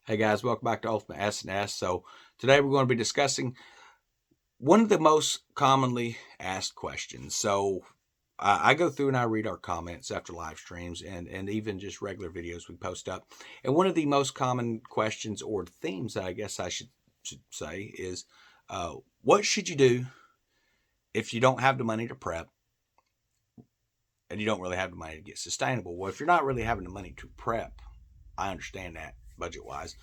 Hey guys, welcome back to Ultimate S&S. So today we're going to be discussing one of the most commonly asked questions. So I go through and I read our comments after live streams and even just regular videos we post up. And one of the most common questions or themes that I guess I should say is, what should you do if you don't have the money to prep and you don't really have the money to get sustainable? Well, if you're not really having the money to prep, I understand that budget wise.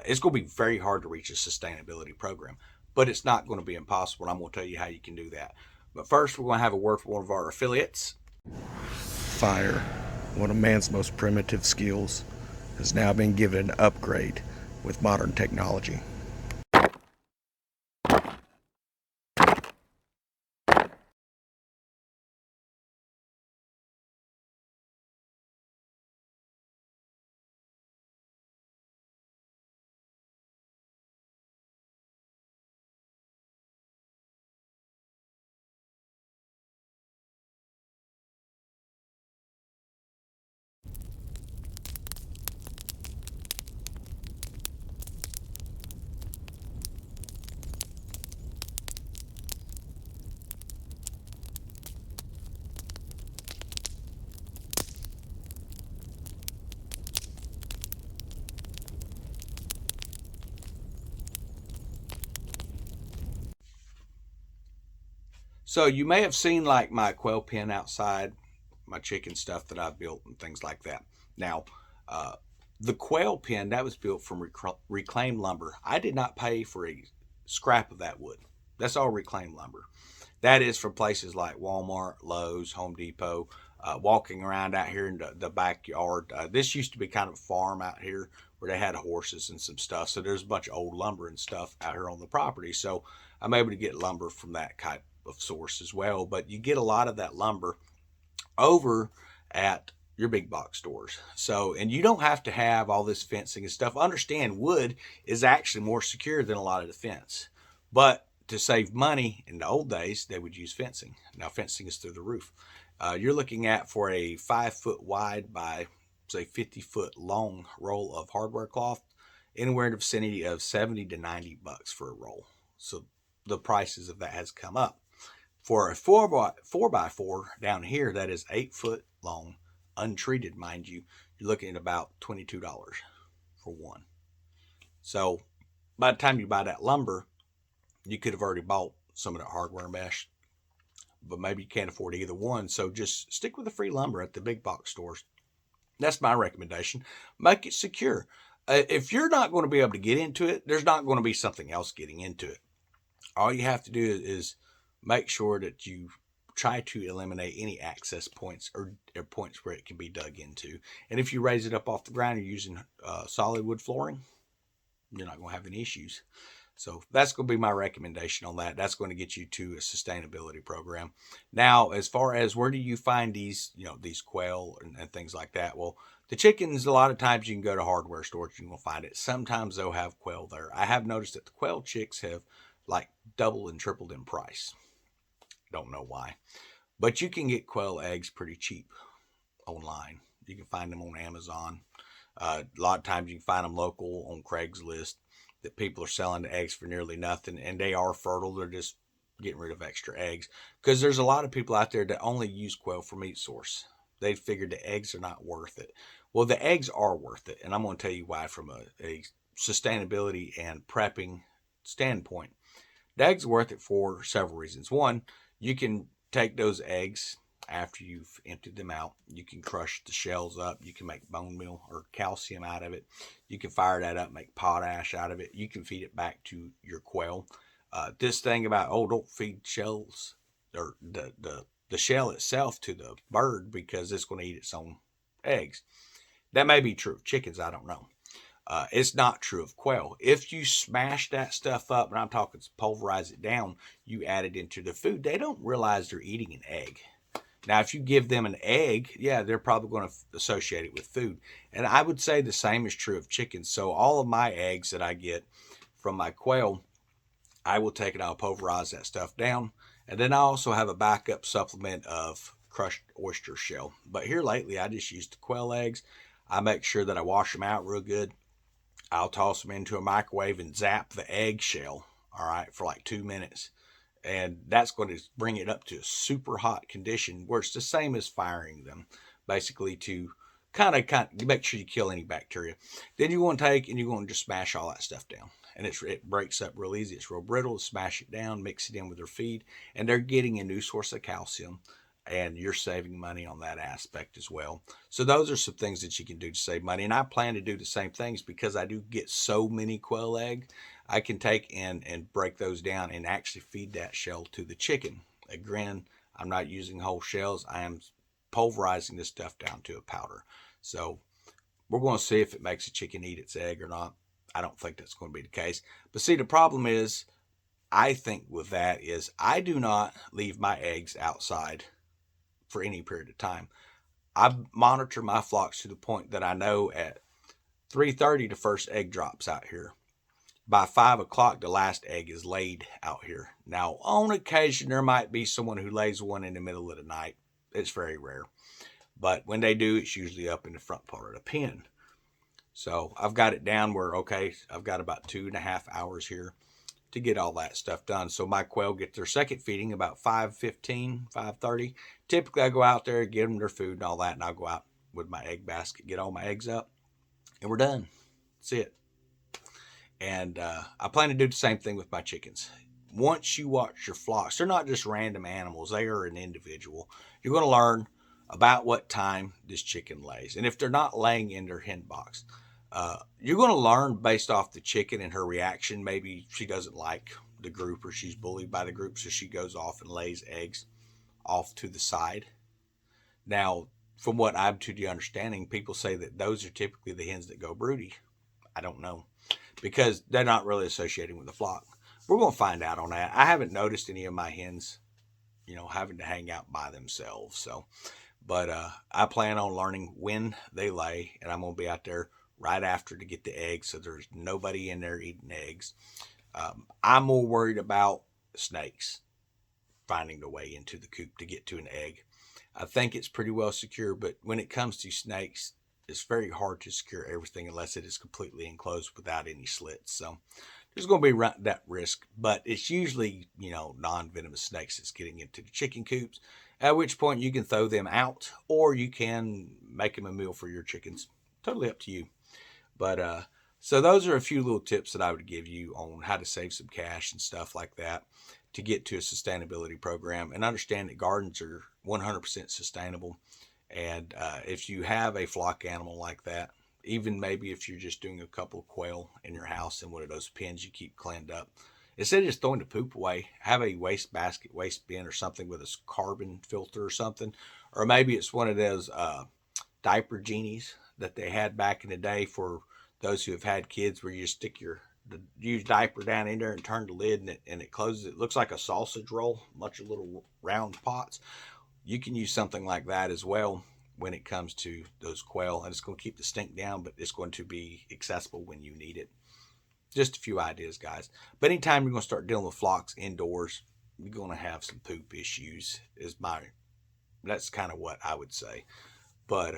It's going to be very hard to reach a sustainability program, but it's not going to be impossible. And I'm going to tell you how you can do that. But first, we're going to have a word from one of our affiliates. Fire, one of man's most primitive skills, has now been given an upgrade with modern technology. So you may have seen like my quail pen outside, my chicken stuff that I've built and things like that. Now, uh, the quail pen that was built from reclaimed lumber. I did not pay for a scrap of that wood. That's all reclaimed lumber. That is from places like Walmart, Lowe's, Home Depot. Walking around out here in the backyard. This used to be kind of a farm out here where they had horses and some stuff. So there's a bunch of old lumber and stuff out here on the property. So I'm able to get lumber from that type of source as well. But you get a lot of that lumber over at your big box stores. So, and you don't have to have all this fencing and stuff. Understand wood is actually more secure than a lot of the fence. But to save money in the old days, they would use fencing. Now, fencing is through the roof. You're looking at for a 5 foot wide by say 50-foot long roll of hardware cloth, anywhere in the vicinity of 70 to $90 for a roll. So the prices of that has come up. For a 4x4 down here that is 8 foot long, untreated, mind you, you're looking at about $22 for one. So by the time you buy that lumber, you could have already bought some of that hardware mesh, but maybe you can't afford either one. So just stick with the free lumber at the big box stores. That's my recommendation. Make it secure. If you're not going to be able to get into it, there's not going to be something else getting into it. All you have to do is make sure that you try to eliminate any access points or points where it can be dug into. And if you raise it up off the ground, you're using solid wood flooring, you're not going to have any issues. So that's going to be my recommendation on that. That's going to get you to a sustainability program. Now, as far as where do you find these, these quail and things like that? Well, the chickens, a lot of times you can go to hardware stores, you will find it. Sometimes they'll have quail there. I have noticed that the quail chicks have like doubled and tripled in price. Don't know why. But you can get quail eggs pretty cheap online. You can find them on Amazon. A lot of times you can find them local on Craigslist that people are selling the eggs for nearly nothing, and they are fertile. They're just getting rid of extra eggs because there's a lot of people out there that only use quail for meat source. They figured the eggs are not worth it. Well, the eggs are worth it, and I'm going to tell you why from a sustainability and prepping standpoint. The eggs are worth it for several reasons. One, you can take those eggs after you've emptied them out. You can crush the shells up. You can make bone meal or calcium out of it. You can fire that up, make potash out of it. You can feed it back to your quail. This thing about, don't feed shells or the shell itself to the bird because it's going to eat its own eggs. That may be true of chickens. I don't know. It's not true of quail. If you smash that stuff up, and I'm talking pulverize it down, you add it into the food, they don't realize they're eating an egg. Now, if you give them an egg, yeah, they're probably going to associate it with food. And I would say the same is true of chickens. So all of my eggs that I get from my quail, I will take it, I'll pulverize that stuff down. And then I also have a backup supplement of crushed oyster shell. But here lately, I just use the quail eggs. I make sure that I wash them out real good. I'll toss them into a microwave and zap the eggshell, all right, for like 2 minutes. And that's going to bring it up to a super hot condition where it's the same as firing them, basically to kind of make sure you kill any bacteria. Then you want to take and you're going to just smash all that stuff down. And it breaks up real easy. It's real brittle. Smash it down, mix it in with their feed, and they're getting a new source of calcium. And you're saving money on that aspect as well. So those are some things that you can do to save money. And I plan to do the same things because I do get so many quail eggs. I can take and break those down and actually feed that shell to the chicken. Again, I'm not using whole shells. I am pulverizing this stuff down to a powder. So we're going to see if it makes a chicken eat its egg or not. I don't think that's going to be the case. But see, the problem is, I think with that is I do not leave my eggs outside for any period of time. I monitor my flocks to the point that I know at 3:30 the first egg drops out here. By 5 o'clock, the last egg is laid out here. Now, on occasion, there might be someone who lays one in the middle of the night. It's very rare. But when they do, it's usually up in the front part of the pen. So I've got it down where, okay, I've got about 2.5 hours here to get all that stuff done. So my quail get their second feeding about 5:15, 5:30. Typically, I go out there, give them their food and all that, and I'll go out with my egg basket, get all my eggs up, and we're done. That's it. And I plan to do the same thing with my chickens. Once you watch your flocks, they're not just random animals, they are an individual. You're going to learn about what time this chicken lays. And if they're not laying in their hen box, you're going to learn based off the chicken and her reaction. Maybe she doesn't like the group or she's bullied by the group, so she goes off and lays eggs off to the side. Now, from what I'm to the understanding, people say that those are typically the hens that go broody. I don't know because they're not really associating with the flock. We're going to find out on that. I haven't noticed any of my hens, having to hang out by themselves. So, but I plan on learning when they lay, and I'm going to be out there right after to get the eggs, so there's nobody in there eating eggs. I'm more worried about snakes finding their way into the coop to get to an egg. I think it's pretty well secure, but when it comes to snakes, it's very hard to secure everything unless it is completely enclosed without any slits. So there's going to be that risk, but it's usually, non-venomous snakes that's getting into the chicken coops, at which point you can throw them out or you can make them a meal for your chickens. Totally up to you. But so those are a few little tips that I would give you on how to save some cash and stuff like that to get to a sustainability program and understand that gardens are 100% sustainable. And if you have a flock animal like that, even maybe if you're just doing a couple of quail in your house in one of those pens you keep cleaned up, instead of just throwing the poop away, have a waste basket, waste bin, or something with a carbon filter or something. Or maybe it's one of those diaper genies that they had back in the day for those who have had kids, where you stick your the used diaper down in there and turn the lid and it closes. It looks like a sausage roll, bunch of little round pots. You can use something like that as well when it comes to those quail, and it's going to keep the stink down, but it's going to be accessible when you need it. Just a few ideas, guys. But anytime you're going to start dealing with flocks indoors, you're going to have some poop issues. That's kind of what I would say. But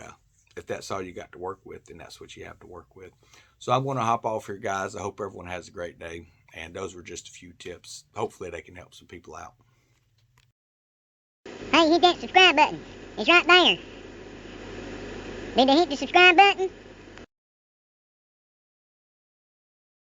if that's all you got to work with, then that's what you have to work with. So I'm going to hop off here, guys. I hope everyone has a great day. And those were just a few tips. Hopefully they can help some people out. Hey, hit that subscribe button. It's right there. Did they hit the subscribe button?